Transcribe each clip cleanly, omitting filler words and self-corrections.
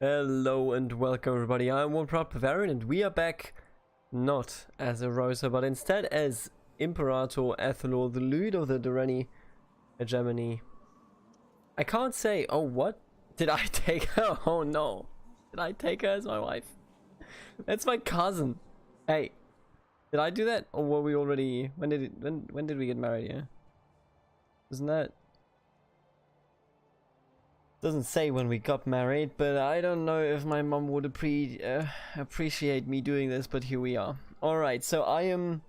Hello and welcome everybody, I'm one proud Bavarian and we are back not as a Rosa but instead as Imperator Ethelor, the lead of the Direnni hegemony. I can't say, oh what? Did I take her? Oh no. Did I take her as my wife? That's my cousin. Hey, did I do that? Or were we already, when did we get married here? Wasn't that? Doesn't say when we got married, but I don't know if my mom would appreciate me doing this, but here we are. Alright, so I am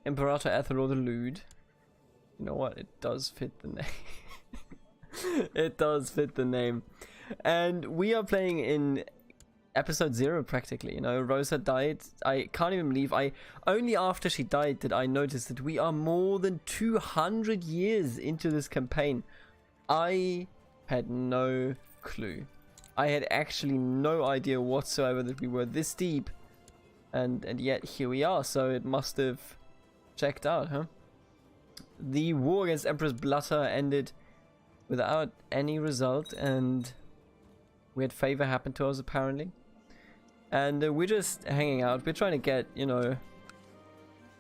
Imperator Ethelor the Lewd. You know what? It does fit the name. It does fit the name. And we are playing in episode 0 practically. You know, Rosa died. I can't even believe only after she died did I notice that we are more than 200 years into this campaign. I had no clue. I had actually no idea whatsoever that we were this deep, and yet here we are. So it must have checked out, huh? The war against Empress Blutter ended without any result, and we had favor happen to us apparently, and we're just hanging out. We're trying to get, you know,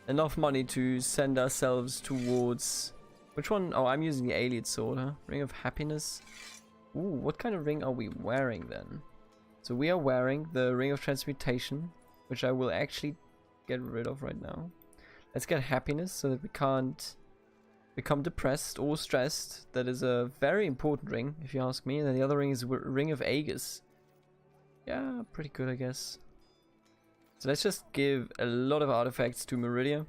enough money to send ourselves towards. Which one? Oh, I'm using the alien sword, huh? Ring of Happiness. Ooh, what kind of ring are we wearing then? So we are wearing the Ring of Transmutation, which I will actually get rid of right now. Let's get Happiness so that we can't become depressed or stressed. That is a very important ring, if you ask me. And then the other ring is Ring of Aegis. Yeah, pretty good, I guess. So let's just give a lot of artifacts to Meridia,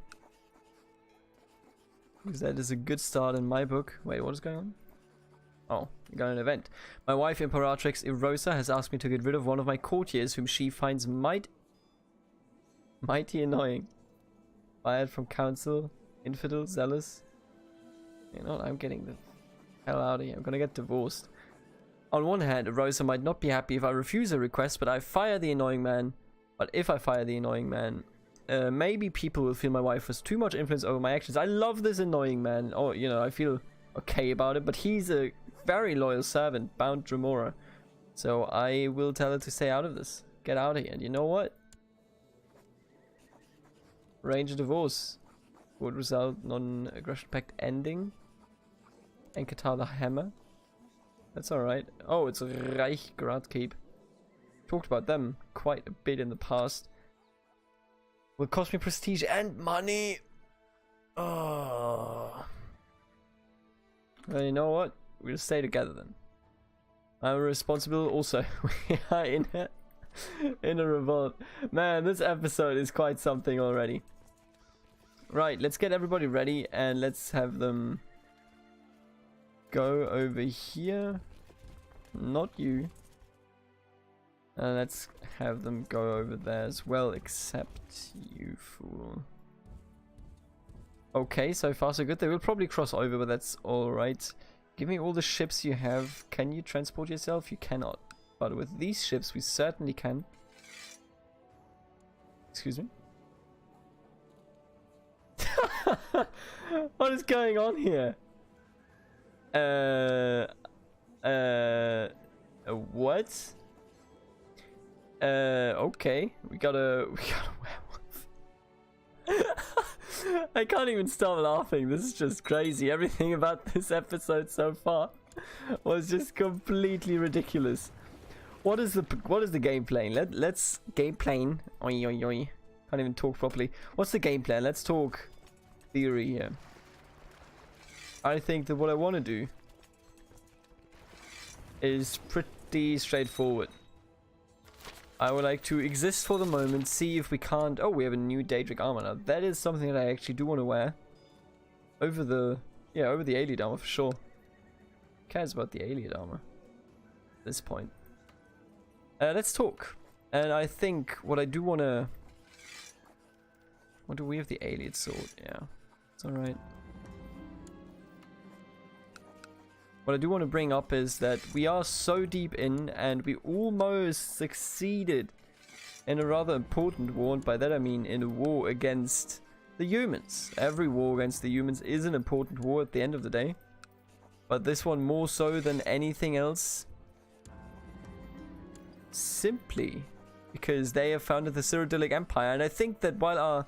because that is a good start in my book. Wait, what is going on? Oh, we got an event. My wife, Imperatrix Erosa, has asked me to get rid of one of my courtiers whom she finds mighty annoying. Fired from council, infidel, zealous. You know what? I'm getting the hell out of here. I'm gonna get divorced. On one hand, Erosa might not be happy if I refuse a request, but if I fire the annoying man, maybe people will feel my wife has too much influence over my actions. I love this annoying man. Oh, you know, I feel okay about it, but he's a very loyal servant, bound Dremora. So I will tell her to stay out of this. Get out of here. And you know what? Arrange a divorce would result non-aggression pact ending. And Qatar the Hammer. That's alright. Oh, it's Reichgrad Keep. Talked about them quite a bit in the past. Will cost me prestige and money. Oh. Well, you know what? We'll stay together then. I'm responsible. Also, we are in a revolt. Man, this episode is quite something already. Right, let's get everybody ready and let's have them go over here. Not you. Let's have them go over there as well, except you, fool. Okay, so far so good. They will probably cross over, but that's alright. Give me all the ships you have. Can you transport yourself? You cannot. But with these ships, we certainly can. Excuse me? What is going on here? What? Okay, we got a werewolf. I can't even stop laughing. This is just crazy. Everything about this episode so far was just completely ridiculous. What is the game plan? Let's game plan. Oi oi oi. Can't even talk properly. What's the game plan? Let's talk theory here. I think that what I want to do is pretty straightforward. I would like to exist for the moment, see if we can't. Oh, we have a new Daedric armor now. That is something that I actually do want to wear over the alien armor for sure. Who cares about the alien armor at this point? Let's talk. And I think what I do want to. What do we have? The alien sword. Yeah, it's all right. What I do want to bring up is that we are so deep in, and we almost succeeded in a rather important war, and by that I mean in a war against the humans. Every war against the humans is an important war at the end of the day, but this one more so than anything else. simply because they have founded the Cyrodiilic Empire. And I think that while our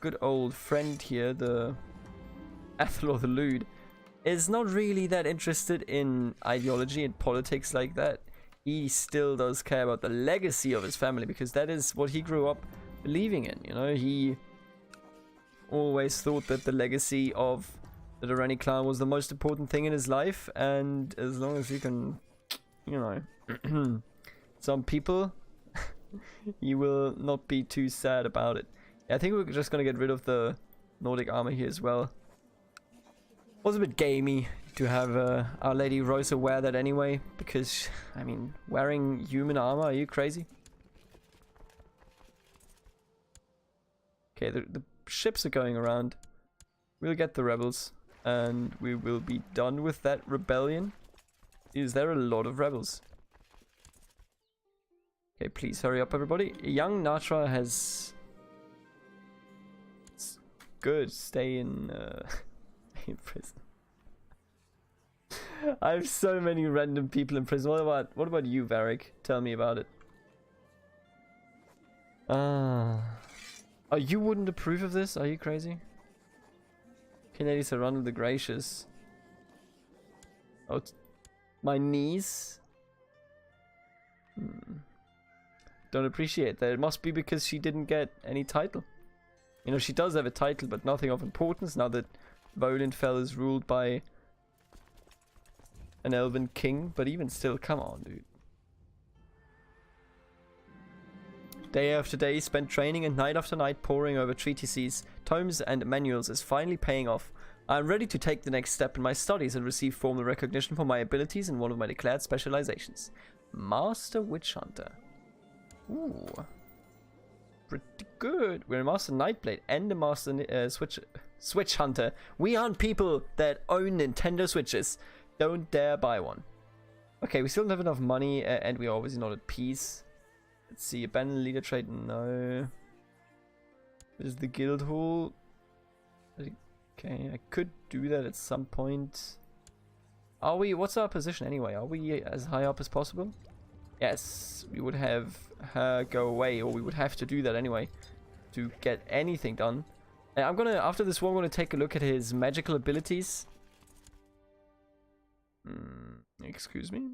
good old friend here, the Athelor the Lewd, is not really that interested in ideology and politics like that, he still does care about the legacy of his family, because that is what he grew up believing in. You know, he always thought that the legacy of the Direnni clan was the most important thing in his life, and as long as he can, you know, some people, he will not be too sad about it. I think we're just gonna get rid of the Nordic armor here as well. Was a bit gamey to have Our Lady Rosa wear that anyway, because, I mean, wearing human armor, are you crazy? Okay, the ships are going around. We'll get the rebels, and we will be done with that rebellion. Is there a lot of rebels? Okay, please hurry up, everybody. Young Natra has... It's good, stay in... in prison. I have so many random people in prison. What about you, Varric? Tell me about it. Oh, you wouldn't approve of this? Are you crazy? Canadians are run with the gracious. Oh, my niece? Don't appreciate that. It must be because she didn't get any title. You know, she does have a title, but nothing of importance now that Volenfell is ruled by an elven king. But even still, come on, dude. Day after day spent training and night after night poring over treatises, tomes and manuals is finally paying off. I am ready to take the next step in my studies and receive formal recognition for my abilities in one of my declared specializations. Master Witch Hunter. Ooh. Pretty good. We're a Master Nightblade and a Master Switch Hunter. We aren't people that own Nintendo Switches. Don't dare buy one. Okay, we still don't have enough money, and we're obviously not at peace. Let's see, abandon leader trait, no. There's the guild hall. Okay, I could do that at some point. Are we, what's our position anyway? Are we as high up as possible? Yes, we would have her go away, or we would have to do that anyway to get anything done. And I'm gonna, after this one, I'm gonna take a look at his magical abilities. Excuse me?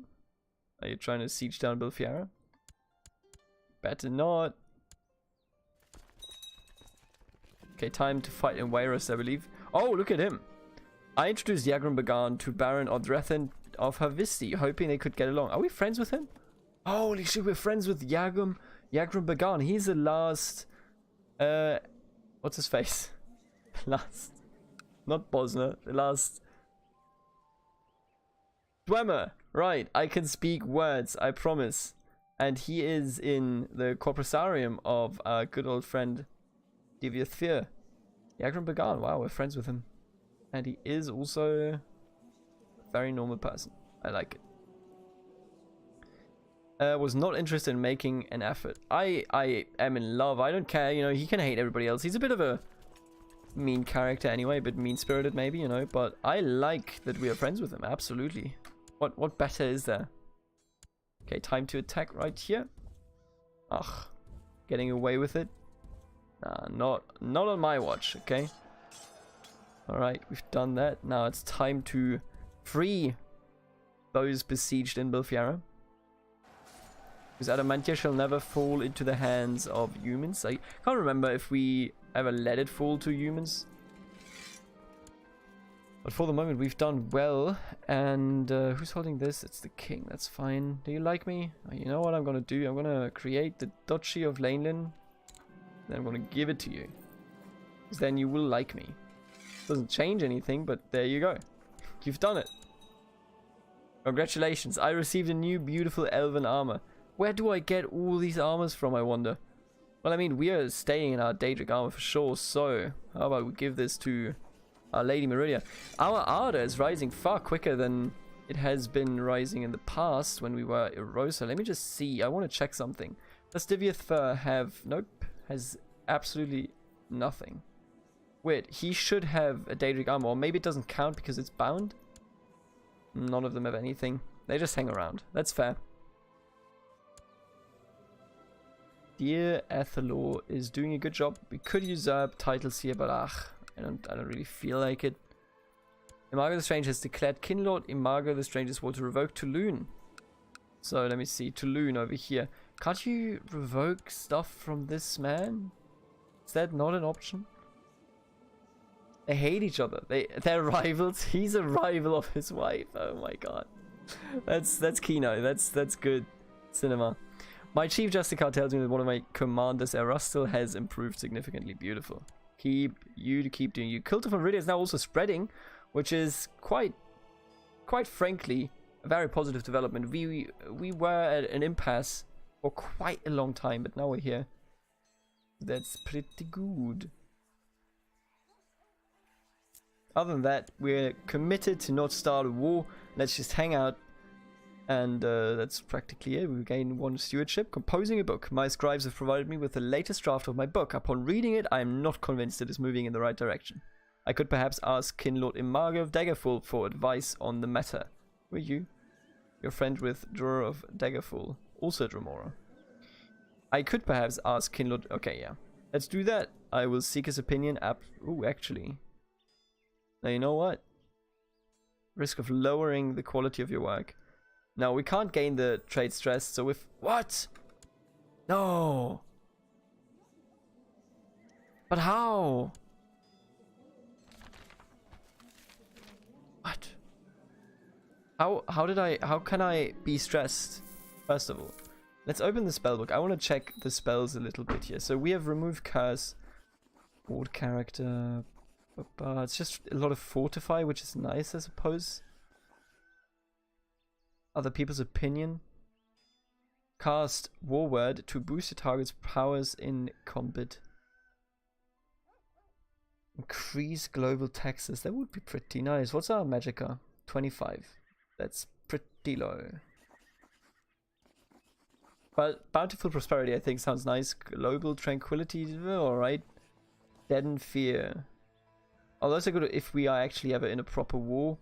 Are you trying to siege down Bilfiara? Better not. Okay, time to fight in Wairos, I believe. Oh, look at him. I introduced Yagrum Bagan to Baron Odrethan of Havisti, hoping they could get along. Are we friends with him? Holy shit, we're friends with Yagrum Bagan. He's the last... what's his face? Last... Not Bosner. The last... Dwemer. Right, I can speak words, I promise. And he is in the Corprosarium of our good old friend Diviathfir. Yagrum Bagan, wow, we're friends with him. And he is also a very normal person. I like it. Was not interested in making an effort. I am in love. I don't care, you know, he can hate everybody else. He's a bit of a mean character anyway, a bit mean-spirited maybe, you know, but I like that we are friends with him, absolutely. What better is there? Okay, time to attack right here. Ugh, getting away with it. Nah, not on my watch, okay? Alright, we've done that. Now it's time to free those besieged in Bilfiara. Because Adamantia shall never fall into the hands of humans. I can't remember if we ever let it fall to humans. But for the moment we've done well. And who's holding this? It's the king, that's fine. Do you like me? You know what I'm gonna do? I'm gonna create the Duchy of Laneland. Then I'm gonna give it to you. Because then you will like me. Doesn't change anything, but there you go. You've done it. Congratulations, I received a new beautiful elven armor. Where do I get all these armors from, I wonder? Well, I mean, we are staying in our Daedric armor for sure, so how about we give this to Our Lady Meridia. Our ardor is rising far quicker than it has been rising in the past when we were Erosa. Let me just see, I want to check something. Does Diviathfir have... Nope, has absolutely nothing. Weird, he should have a Daedric armor, or maybe it doesn't count because it's bound? None of them have anything. They just hang around. That's fair. Dear Ethelor is doing a good job. We could usurp titles here, but I don't really feel like it. Imago the Strange has declared Kinlord Imago the Strange is to revoke Toulon. So let me see, Toulon over here. Can't you revoke stuff from this man? Is that not an option? They hate each other. They're rivals. He's a rival of his wife. Oh my god. That's Kino. That's good cinema. My chief justicar tells me that one of my commanders, Erastil, has improved significantly. Beautiful. Keep doing you. Cult of Meridia is now also spreading, which is quite frankly a very positive development. We were at an impasse for quite a long time, but now we're here. That's pretty good. Other than that, we're committed to not start a war. Let's just hang out. And that's practically it. We gain 1 stewardship. Composing a book. My scribes have provided me with the latest draft of my book. Upon reading it, I am not convinced it is moving in the right direction. I could perhaps ask Kinlord Imago of Daggerfall for advice on the matter. Who are you? Your friend with Drawer of Daggerfall. Also Dromora. I could perhaps ask Kinlord... Okay, yeah. Let's do that. I will seek his opinion. Ooh, actually... Now, you know what? Risk of lowering the quality of your work. Now, we can't gain the trade stress, so if... What? No! But how? What? How can I be stressed? First of all, let's open the spellbook. I want to check the spells a little bit here. So we have remove curse, board character... it's just a lot of fortify, which is nice, I suppose. Other people's opinion. Cast war word to boost the target's powers in combat. Increase global taxes. That would be pretty nice. What's our magicka? 25. That's pretty low. But bountiful prosperity, I think, sounds nice. Global tranquility, alright. Deaden fear. Oh, those are good if we are actually ever in a proper war.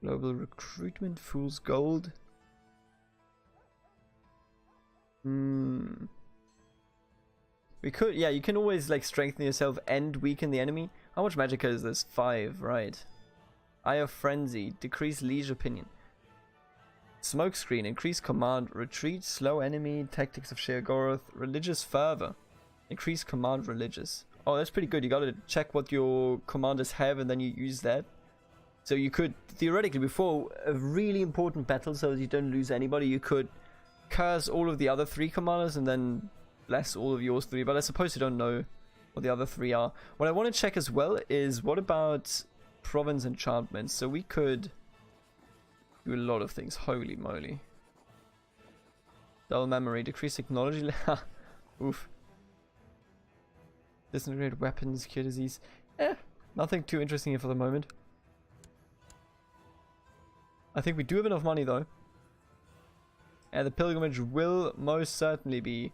Global recruitment, fool's gold. We could, yeah, you can always like strengthen yourself and weaken the enemy. How much magicka is this? 5, right. Eye of Frenzy, decrease liege opinion. Smoke screen, increase command, retreat, slow enemy, tactics of Sheergoroth, religious fervor, increase command religious. Oh, that's pretty good. You gotta check what your commanders have and then you use that. So you could, theoretically, before a really important battle so that you don't lose anybody, you could curse all of the other 3 commanders and then bless all of yours 3. But I suppose you don't know what the other 3 are. What I want to check as well is what about province enchantments? So we could do a lot of things. Holy moly. Dull memory, decrease technology. Oof. Disintegrate weapons, cure disease. Nothing too interesting here for the moment. I think we do have enough money though. And the pilgrimage will most certainly be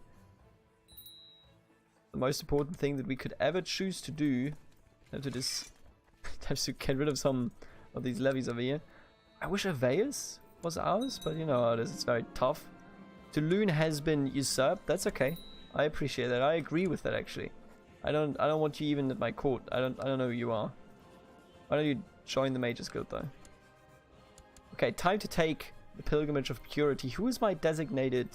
the most important thing that we could ever choose to do. Have to just have to get rid of some of these levies over here. I wish Aveus was ours, but you know how it is, it's very tough. Toulon has been usurped, that's okay. I appreciate that. I agree with that actually. I don't want you even at my court. I don't know who you are. Why don't you join the Mages Guild though? Okay, time to take the Pilgrimage of Purity. Who is my designated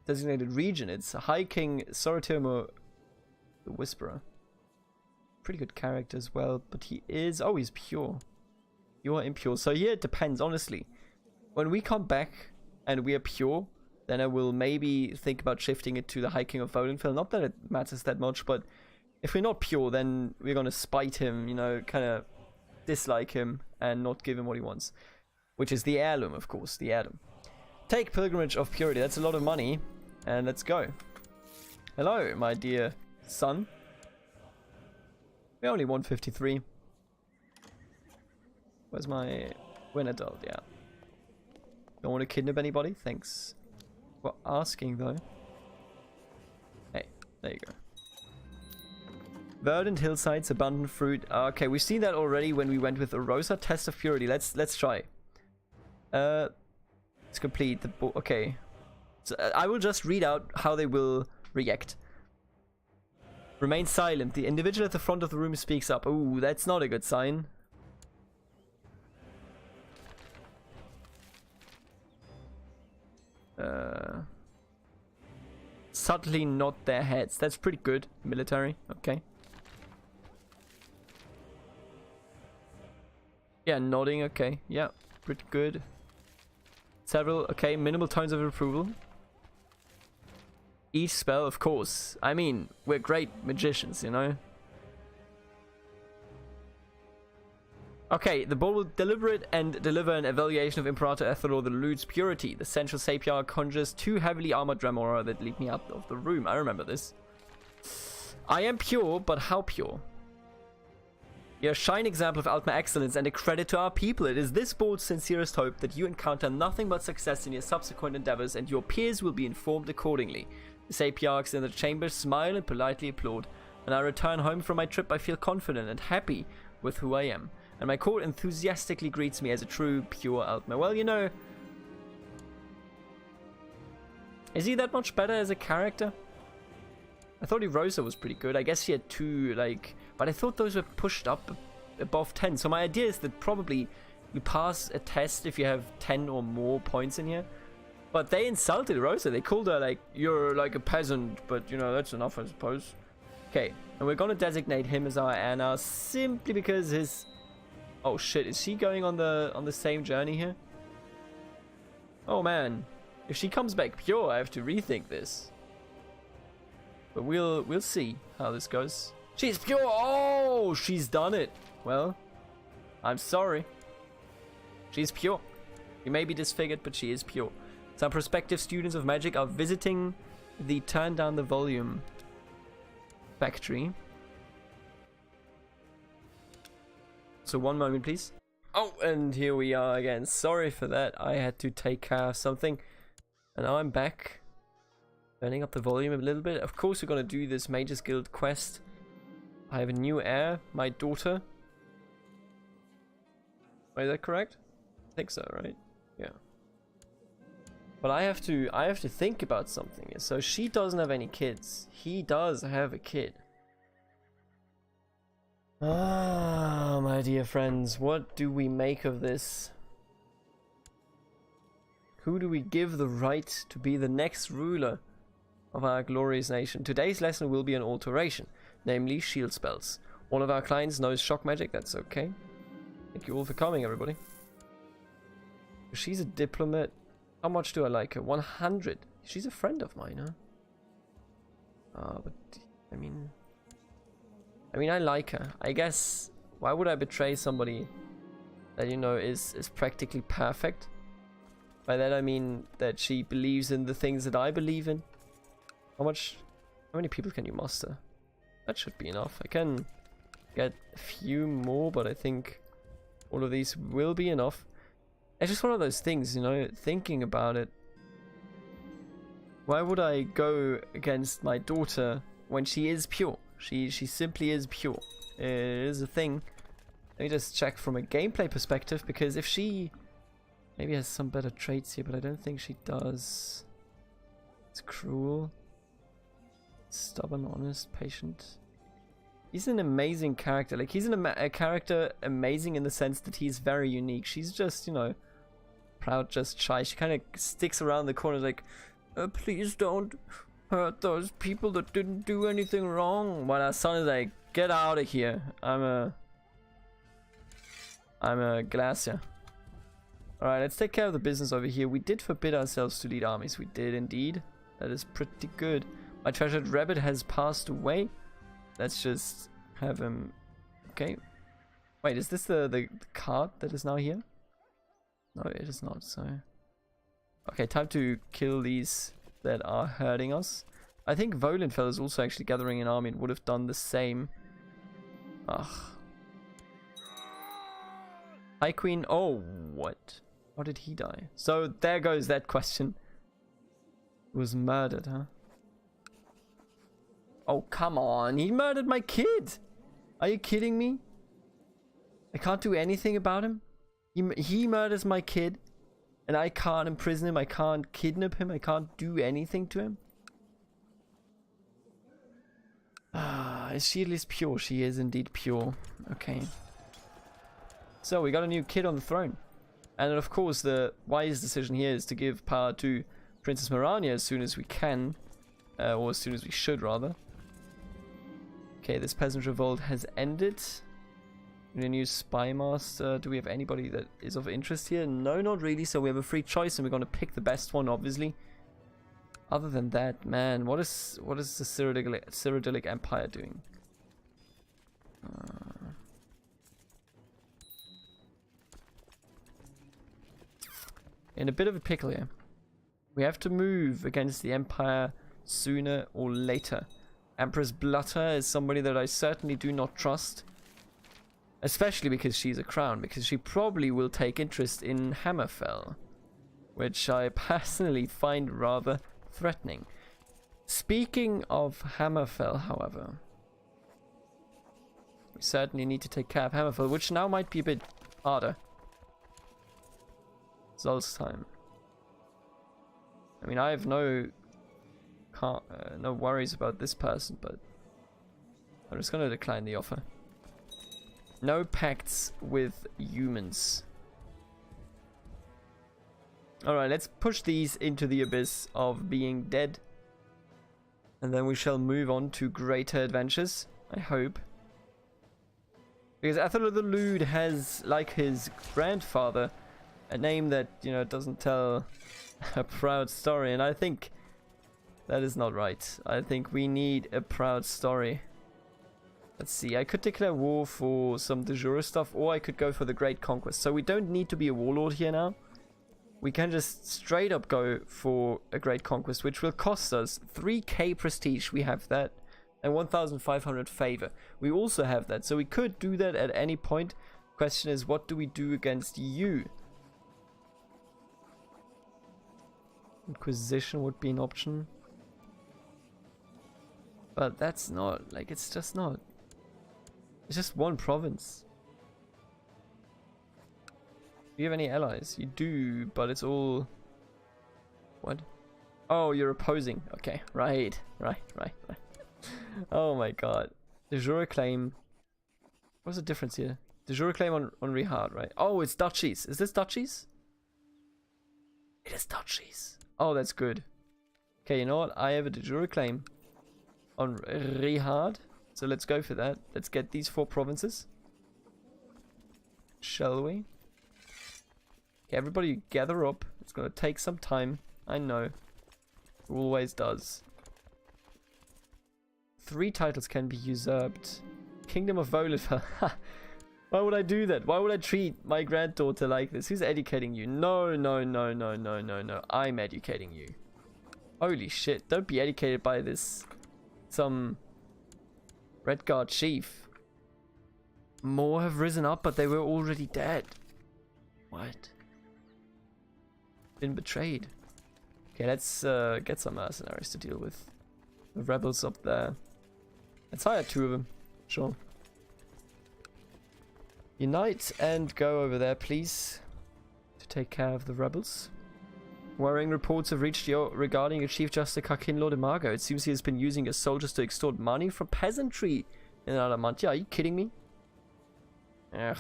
region? It's High King Soratomo the Whisperer. Pretty good character as well, but he is... Oh, he's pure. You are impure. So here it depends, honestly. When we come back and we are pure, then I will maybe think about shifting it to the High King of Volenfell. Not that it matters that much, but if we're not pure, then we're going to spite him, you know, kind of dislike him and not give him what he wants. Which is the heirloom, of course, the heirloom. Take Pilgrimage of Purity. That's a lot of money. And let's go. Hello, my dear son. We're only 153. Where's my win adult? Yeah. Don't want to kidnap anybody? Thanks for asking, though. Hey, there you go. Verdant hillsides, abundant fruit. Okay, we've seen that already when we went with the Rosa. Test of Purity. Let's try. Let's complete the book. Okay. So I will just read out how they will react. Remain silent. The individual at the front of the room speaks up. Ooh, that's not a good sign. Subtly nod their heads. That's pretty good. Military. Okay. Yeah, nodding. Okay. Yeah, pretty good. Several. Okay, minimal tones of approval. Each spell, of course. I mean, we're great magicians, you know? Okay, the ball will deliberate and deliver an evaluation of Imperator Ethelor the Lude's purity. The central Sapiar conjures 2 heavily armored Dremora that lead me out of the room. I remember this. I am pure, but how pure? You're a shining example of Altma excellence and a credit to our people. It is this board's sincerest hope that you encounter nothing but success in your subsequent endeavors, and your peers will be informed accordingly. The Sapiarchs in the chamber smile and politely applaud. When I return home from my trip, I feel confident and happy with who I am. And my court enthusiastically greets me as a true, pure Altma. Well, you know... Is he that much better as a character? I thought Erosa was pretty good. I guess he had 2, like... But I thought those were pushed up above 10. So my idea is that probably you pass a test if you have 10 or more points in here. But they insulted Erosa. They called her, like, you're like a peasant. But, you know, that's enough, I suppose. Okay, and we're going to designate him as our heir now simply because his... Oh shit, is she going on the same journey here? Oh man, if she comes back pure, I have to rethink this. But we'll see how this goes. She's pure. Oh, she's done it. Well, I'm sorry. She's pure. She may be disfigured, but she is pure. Some prospective students of magic are visiting the Turn Down the Volume factory. So one moment, please. Oh, and here we are again. Sorry for that. I had to take care of something. And now I'm back. Turning up the volume a little bit. Of course, we're going to do this Mages Guild quest. I have a new heir, my daughter. Wait, is that correct? I think so, right? Yeah. But I have to think about something. So she doesn't have any kids. He does have a kid. Ah, my dear friends, what do we make of this? Who do we give the right to be the next ruler of our glorious nation? Today's lesson will be an alteration, namely shield spells. One of our clients knows shock magic, that's okay. Thank you all for coming, everybody. She's a diplomat. How much do I like her? 100. She's a friend of mine, huh? But I mean, I like her. I guess, why would I betray somebody that, you know, is practically perfect? By that I mean that she believes in the things that I believe in. How many people can you muster? That should be enough. I can get a few more, but I think all of these will be enough. It's just one of those things, you know, thinking about it. Why would I go against my daughter when she is pure? She simply is pure. It is a thing. Let me just check from a gameplay perspective, because if she maybe has some better traits here, but I don't think she does. It's cruel, stubborn, honest, patient. He's an amazing character. Like, he's a character amazing in the sense that he's very unique. She's just, you know, proud, just shy. She kind of sticks around the corner like, please don't hurt those people that didn't do anything wrong. While our son is like, get out of here. I'm a glacier. Alright, let's take care of the business over here. We did forbid ourselves to lead armies. We did indeed. That is pretty good. My treasured rabbit has passed away. Let's just have him... Okay. Wait, is this the card that is now here? No, it is not, so... Okay, time to kill these that are hurting us. I think Volenfell is also actually gathering an army and would have done the same. Ugh. High Queen... Oh, what? How did he die? So, there goes that question. He was murdered, huh? Oh, come on. He murdered my kid. Are you kidding me? I can't do anything about him? He murders my kid. And I can't imprison him, I can't kidnap him, I can't do anything to him. Is she at least pure? She is indeed pure. Okay. So we got a new kid on the throne. And of course the wise decision here is to give power to Princess Mirania as soon as we can. Or as soon as we should, rather. Okay, this peasant revolt has ended. We need a new spy master. Do we have anybody that is of interest here? No, not really. So we have a free choice and we're going to pick the best one, obviously. Other than that, man, what is the Cyrodiilic Empire doing? In a bit of a pickle here. We have to move against the Empire sooner or later. Empress Blutter is somebody that I certainly do not trust. Especially because she's a crown, because she probably will take interest in Hammerfell. Which I personally find rather threatening. Speaking of Hammerfell, however, we certainly need to take care of Hammerfell, which now might be a bit harder. Zol's I mean, I have no worries about this person, but I'm just gonna decline the offer. No pacts with humans. Alright, let's push these into the abyss of being dead. And then we shall move on to greater adventures, I hope. Because Athelred the Lewd has, like his grandfather, a name that, you know, doesn't tell a proud story. And I think that is not right. I think we need a proud story. Let's see, I could declare war for some de jure stuff, or I could go for the Great Conquest. So we don't need to be a warlord here now. We can just straight up go for a Great Conquest, which will cost us 3k prestige, we have that, and 1,500 favor. We also have that, so we could do that at any point. Question is, what do we do against you? Inquisition would be an option. But that's not, like, it's just not. It's just one province. Do you have any allies? You do, but it's all... What? Oh, you're opposing. Okay, right. Oh my god. De jure claim. What's the difference here? De jure claim on Rihard, right? Oh, it's duchies. Is this duchies? It is duchies. Oh, that's good. Okay, you know what? I have a de jure claim on Rihard. So let's go for that. Let's get these 4 provinces. Shall we? Okay, everybody gather up. It's gonna take some time. I know. It always does. 3 titles can be usurped. Kingdom of Volifer. Why would I do that? Why would I treat my granddaughter like this? Who's educating you? No. I'm educating you. Holy shit. Don't be educated by this. Some Redguard chief. More have risen up, but they were already dead. What? Been betrayed. Okay, let's get some mercenaries to deal with the rebels up there. Let's hire 2 of them. Sure. Unite and go over there, please, to take care of the rebels. Worrying reports have reached you regarding your Chief Justice Kakin Lord Imago. It seems he has been using his soldiers to extort money from peasantry in Adamantine. Are you kidding me? Ugh.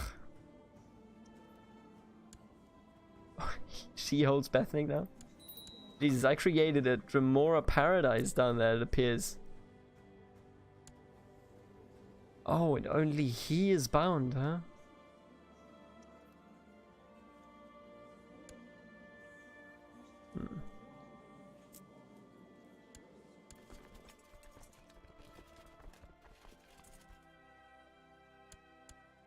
She holds Bethany now. Jesus, I created a Dremora paradise down there, it appears. Oh, and only he is bound, huh?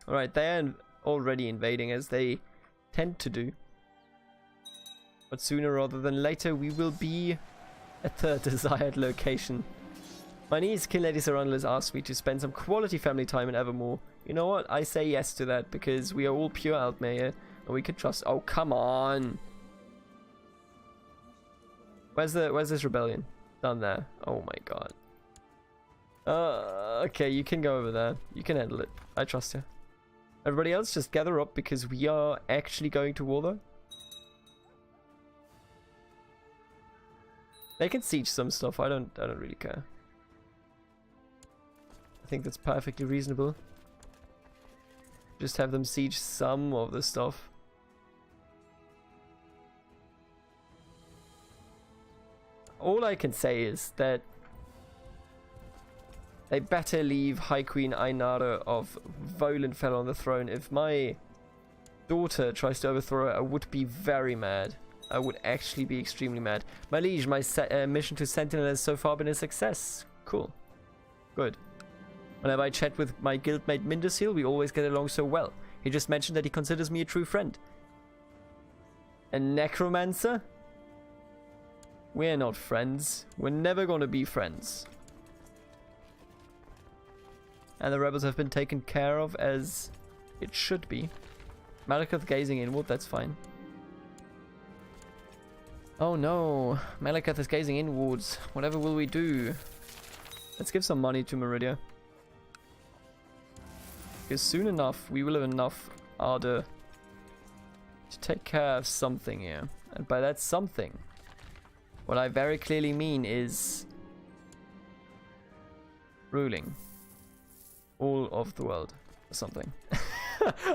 Alright, they are already invading, as they tend to do. But sooner rather than later, we will be at the desired location. My niece, King Lady Sarandlis, asked me to spend some quality family time in Evermore. You know what? I say yes to that, because we are all pure Altmere, and we can trust... Oh, come on! Where's this rebellion? Down there. Oh my god. Okay, you can go over there. You can handle it. I trust you. Everybody else, just gather up, because we are actually going to war, though. They can siege some stuff. I don't really care. I think that's perfectly reasonable. Just have them siege some of the stuff. All I can say is that they better leave High Queen Ainara of Volenfell on the throne. If my daughter tries to overthrow her, I would be very mad. I would actually be extremely mad. My liege, my mission to Sentinel has so far been a success. Cool. Good. Whenever I chat with my guildmate Minderseal, we always get along so well. He just mentioned that he considers me a true friend. A necromancer? We're not friends. We're never gonna be friends. And the rebels have been taken care of as it should be. Malakath gazing inward, that's fine. Oh no, Malakath is gazing inwards. Whatever will we do? Let's give some money to Meridia. Because soon enough, we will have enough ardor to take care of something here. And by that something, what I very clearly mean is ruling all of the world or something.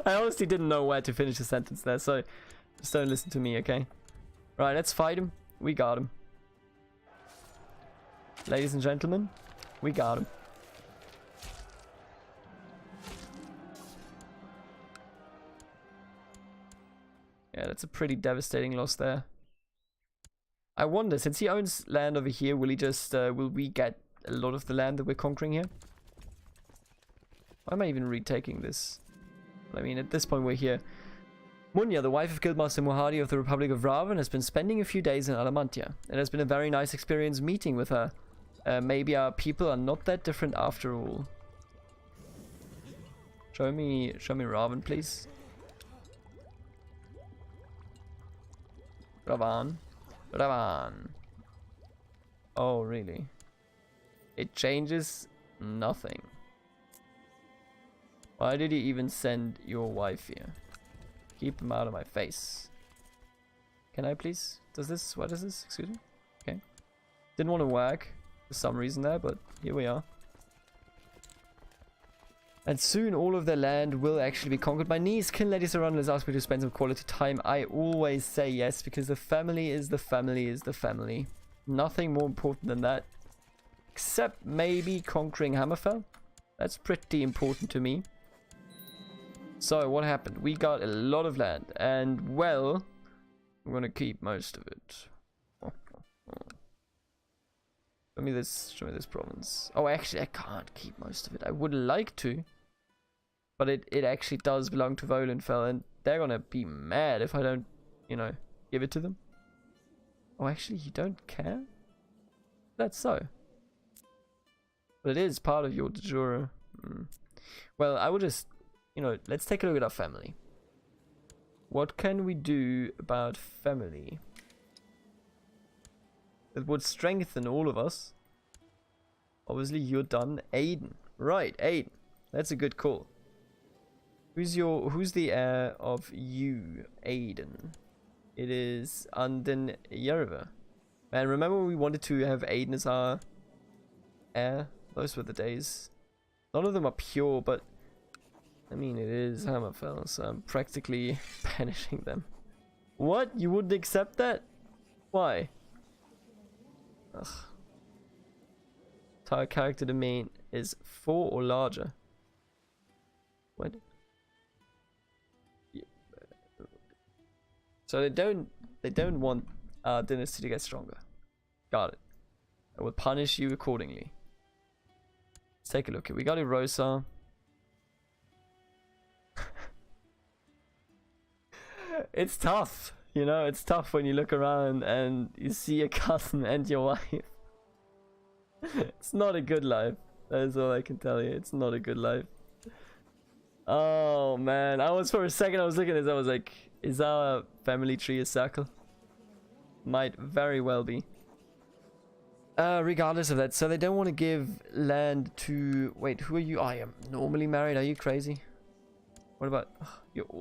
I honestly didn't know where to finish the sentence there, so just don't listen to me, okay? Right, let's fight him. We got him. Ladies and gentlemen, we got him. Yeah, that's a pretty devastating loss there. I wonder, since he owns land over here, will he just, will we get a lot of the land that we're conquering here? Why am I even retaking this? I mean, at this point we're here. Munya, the wife of Guildmaster Muhadi of the Republic of Raven, has been spending a few days in Adamantia. It has been a very nice experience meeting with her. Maybe our people are not that different after all. Show me Raven, please. Ravan. Oh, really? It changes nothing. Why did you even send your wife here? Keep them out of my face. Can I please? What is this? Excuse me? Okay. Didn't want to work for some reason there, but here we are. And soon all of their land will actually be conquered. My niece, Kin Lady Saran, has asked me to spend some quality time. I always say yes, because the family is the family is the family. Nothing more important than that. Except maybe conquering Hammerfell. That's pretty important to me. So, what happened? We got a lot of land, and, well, I'm gonna keep most of it. Show me this province. Oh, actually, I can't keep most of it. I would like to, but it actually does belong to Volenfell, and they're gonna be mad if I don't, you know, give it to them. Oh, actually, you don't care? That's so. But it is part of your de jure. Well, I would just, you know, let's take a look at our family. What can we do about family that would strengthen all of us? Obviously, you're done. Aiden. Right, Aiden. That's a good call. Who's the heir of you, Aiden? It is Anden Yerva. Man, remember we wanted to have Aiden as our heir? Those were the days. None of them are pure, but I mean, it is Hammerfell, so I'm practically banishing them. What? You wouldn't accept that? Why? Ugh. Entire character domain is 4 or larger. What? Yeah. So they don't want our dynasty to get stronger. Got it. I will punish you accordingly. Let's take a look here. We got Erosa. It's tough, you know, it's tough when you look around and you see your cousin and your wife. It's not a good life. That is all I can tell you. It's not a good life. Oh man, for a second I was looking at this, I was like, is our family tree a circle? Might very well be. Regardless of that, so they don't want to give land to... Wait, who are you? I am normally married. Are you crazy? What about...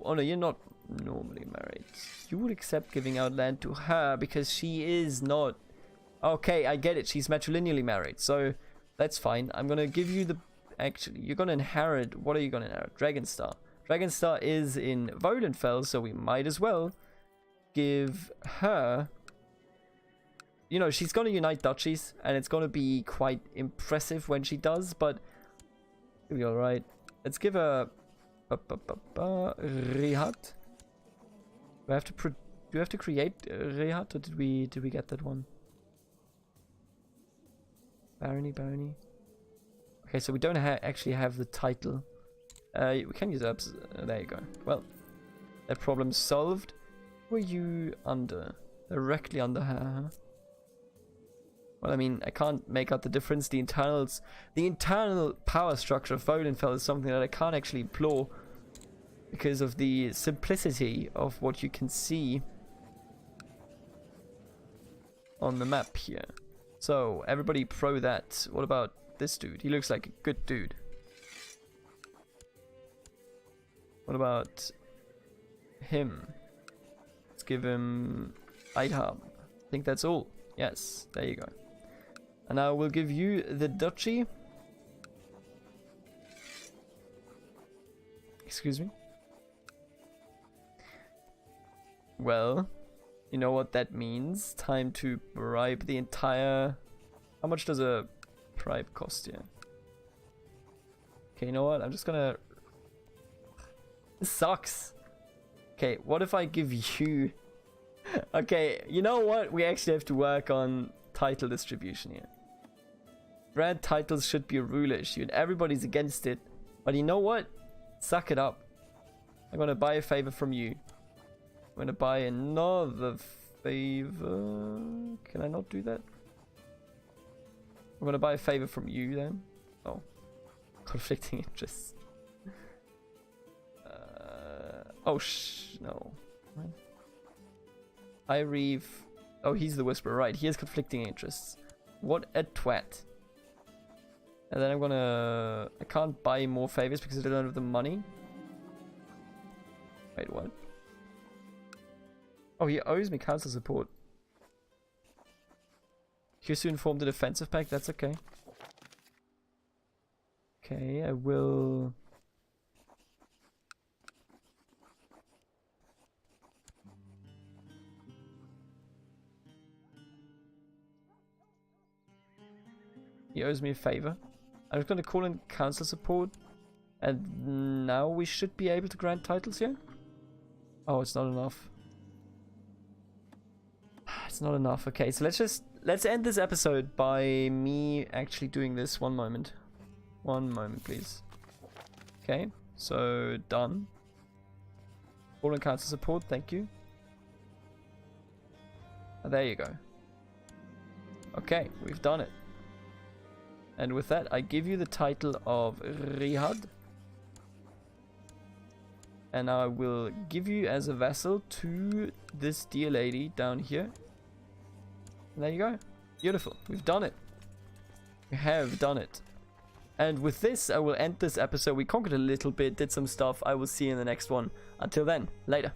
Oh no, you're not normally married. You would accept giving out land to her because she is not Okay, I get it. She's matrilineally married, so that's fine. I'm gonna give you the... Actually, you're gonna inherit... What are you gonna inherit? Dragonstar. Dragonstar is in Vodenfell, so we might as well give her... You know, she's gonna unite duchies, and it's gonna be quite impressive when she does, but... It'll be alright. Let's give her... Rihat. Do I have to do we have to create Rihat, or did we get that one? Barony. Okay, so we don't actually have the title. We can use ups. There you go. Well, that problem's solved. Who are you under? Directly under her, huh? Well, I mean, I can't make out the difference. The internal power structure of Vodenfell is something that I can't actually explore because of the simplicity of what you can see on the map here. So, everybody pro that. What about this dude? He looks like a good dude. What about him? Let's give him Eidham. I think that's all. Yes, there you go. And I will give you the duchy. Excuse me. Well, you know what that means. Time to bribe the entire... How much does a bribe cost here? Okay, you know what? I'm just gonna... This sucks. Okay, what if I give you... Okay, you know what? We actually have to work on title distribution here. Brand titles should be a ruler issue, and everybody's against it. But you know what? Suck it up. I'm gonna buy a favor from you. I'm gonna buy another favor. Can I not do that? I'm gonna buy a favor from you then. Oh, conflicting interests. Oh no. I reeve. Oh, he's the whisperer, right? He has conflicting interests. What a twat. And then I'm gonna... I can't buy more favors because I don't have the money. Wait, what? Oh, he owes me council support. He used to inform the defensive pack, that's okay. Okay, I will... He owes me a favor. I'm just gonna call in council support. And now we should be able to grant titles here? Oh, it's not enough. It's not enough. Okay, so let's end this episode by me actually doing this. One moment. One moment, please. Okay, so done. Call in council support, thank you. Oh, there you go. Okay, we've done it. And with that, I give you the title of Rihad. And I will give you as a vassal to this dear lady down here. And there you go. Beautiful. We've done it. We have done it. And with this, I will end this episode. We conquered a little bit, did some stuff. I will see you in the next one. Until then, later.